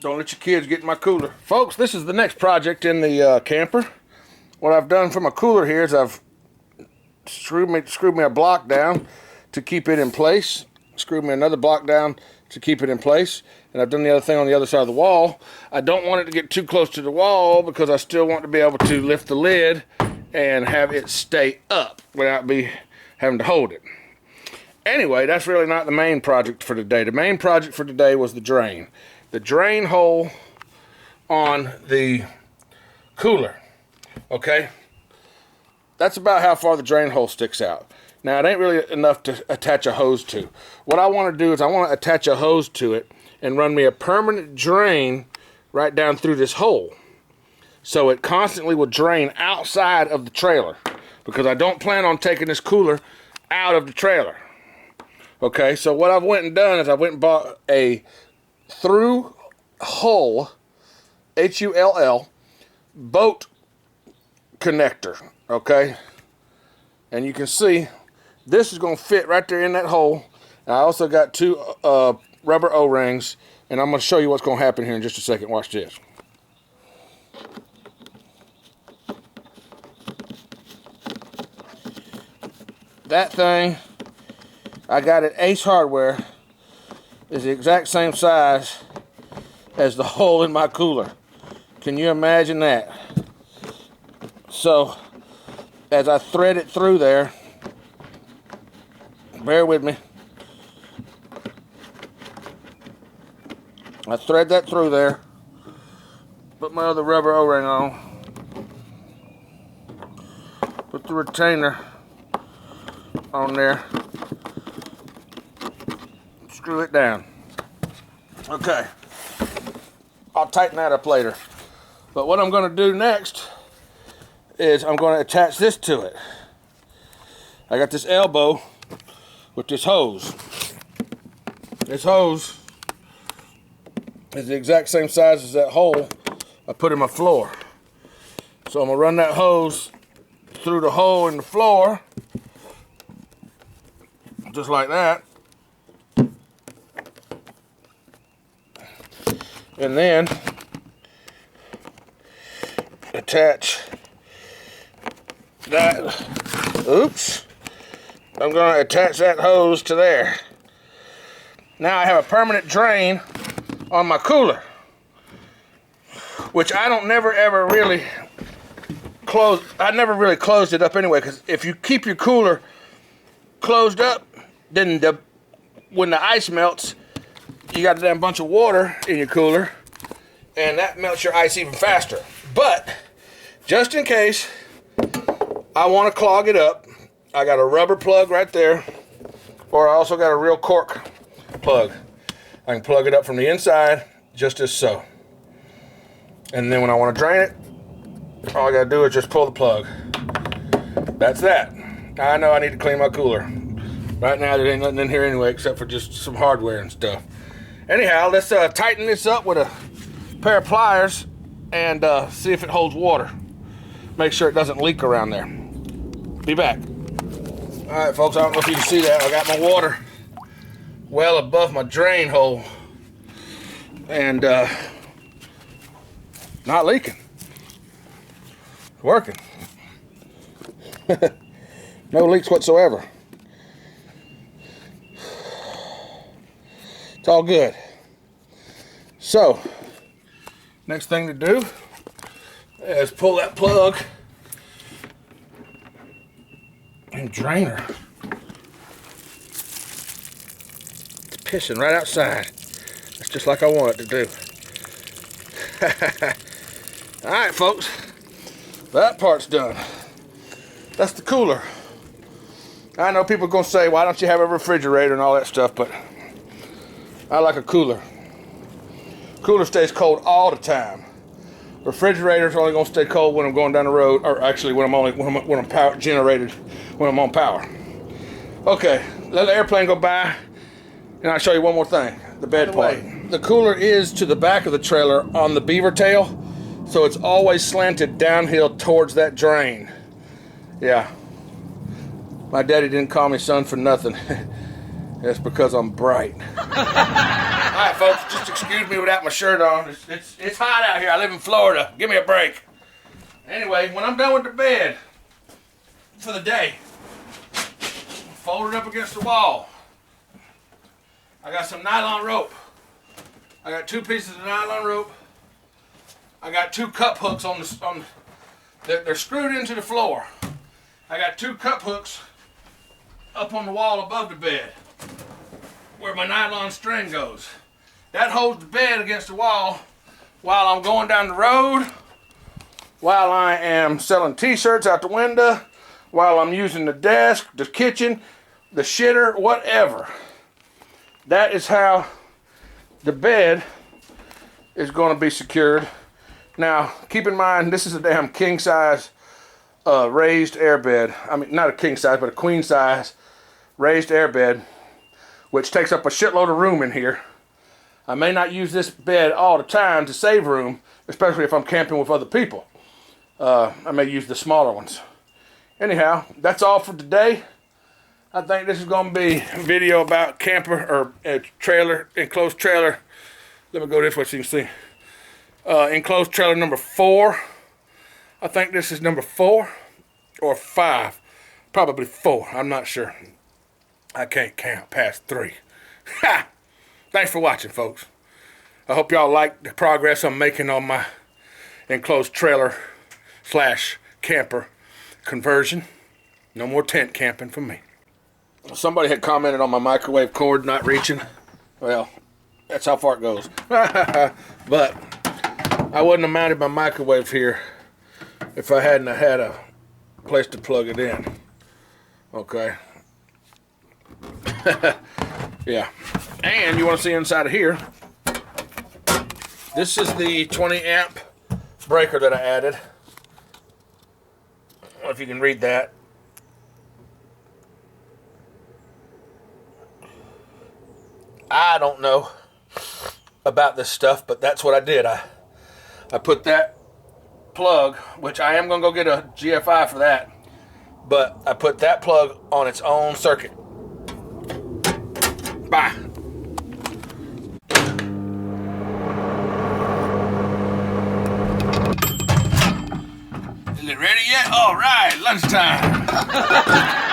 Don't let your kids get in my cooler. Folks, this is the next project in the camper. What I've done for my cooler here is I've screwed me a block down to keep it in place. Screwed me another block down to keep it in place. And I've done the other thing on the other side of the wall. I don't want it to get too close to the wall because I still want to be able to lift the lid and have it stay up without me having to hold it. Anyway, that's really not the main project for today. The main project for today was the drain. The drain hole on the cooler, okay? That's about how far the drain hole sticks out. Now, it ain't really enough to attach a hose to. What I want to do is I want to attach a hose to it and run me a permanent drain right down through this hole. So it constantly will drain outside of the trailer because I don't plan on taking this cooler out of the trailer. Okay, so what I've went and done is I went and bought a through hull, H-U-L-L, boat connector, okay? And you can see this is going to fit right there in that hole. And I also got two rubber O-rings, and I'm going to show you what's going to happen here in just a second. Watch this. That thing I got at Ace Hardware is the exact same size as the hole in my cooler. Can you imagine that? So, as I thread it through there, bear with me. I thread that through there, put my other rubber O-ring on, put the retainer on there, screw it down. Okay, I'll tighten that up later. But what I'm going to do next is I'm going to attach this to it. I got this elbow with this hose. This hose is the exact same size as that hole I put in my floor. So I'm going to run that hose through the hole in the floor, just like that. And then attach that. Oops. I'm going to attach that hose to there. Now I have a permanent drain on my cooler, which I don't never ever really close. I never really closed it up anyway, because if you keep your cooler closed up, then when the ice melts, you got a damn bunch of water in your cooler, and that melts your ice even faster. But just in case I want to clog it up, I got a rubber plug right there, or I also got a real cork plug. I can plug it up from the inside, just as so. And then when I want to drain it, all I got to do is just pull the plug. That's that. I know I need to clean my cooler. Right now there ain't nothing in here anyway except for just some hardware and stuff. Anyhow, let's tighten this up with a pair of pliers and see if it holds water. Make sure it doesn't leak around there. Be back. All right, folks, I don't know if you can see that. I got my water well above my drain hole and not leaking. It's working. No leaks whatsoever. It's all good. So, next thing to do is pull that plug and drain her. It's pissing right outside. That's just like I want it to do. Alright, folks. That part's done. That's the cooler. I know people are going to say, why don't you have a refrigerator and all that stuff, but I like a cooler. Cooler stays cold all the time. Refrigerator's only going to stay cold when I'm going down the road, or actually when I'm power generated, when I'm on power. Okay, let the airplane go by, and I'll show you one more thing. The bed plate. The cooler is to the back of the trailer on the beaver tail, so it's always slanted downhill towards that drain. Yeah. My daddy didn't call me son for nothing. That's because I'm bright. Alright folks, just excuse me without my shirt on. It's hot out here. I live in Florida. Give me a break. Anyway, when I'm done with the bed for the day, fold it up against the wall. I got some nylon rope. I got 2 pieces of nylon rope. I got 2 cup hooks they're screwed into the floor. I got 2 cup hooks up on the wall above the bed where my nylon string goes. That holds the bed against the wall while I'm going down the road, while I am selling t-shirts out the window, while I'm using the desk, the kitchen, the shitter, whatever. That is how the bed is going to be secured. Now, keep in mind, this is a damn king size raised airbed. I mean, not a king size, but a queen size raised airbed, which takes up a shitload of room in here. I may not use this bed all the time to save room, especially if I'm camping with other people. I may use the smaller ones. Anyhow, that's all for today. I think this is going to be a video about camper or trailer, enclosed trailer. Let me go this way so you can see. Enclosed trailer number 4. I think this is number 4 or 5. Probably 4. I'm not sure. I can't count past 3. Ha! Thanks for watching, folks. I hope y'all like the progress I'm making on my enclosed trailer / camper conversion. No more tent camping for me. Somebody had commented on my microwave cord not reaching. Well, that's how far it goes. But I wouldn't have mounted my microwave here if I hadn't had a place to plug it in. Okay. Yeah. And you want to see inside of here. This is the 20 amp breaker that I added. I don't know if you can read that. I don't know about this stuff, but that's what I did. I put that plug, which I am going to go get a GFI for that, but I put that plug on its own circuit. Bye. Is it ready yet? All right, lunchtime.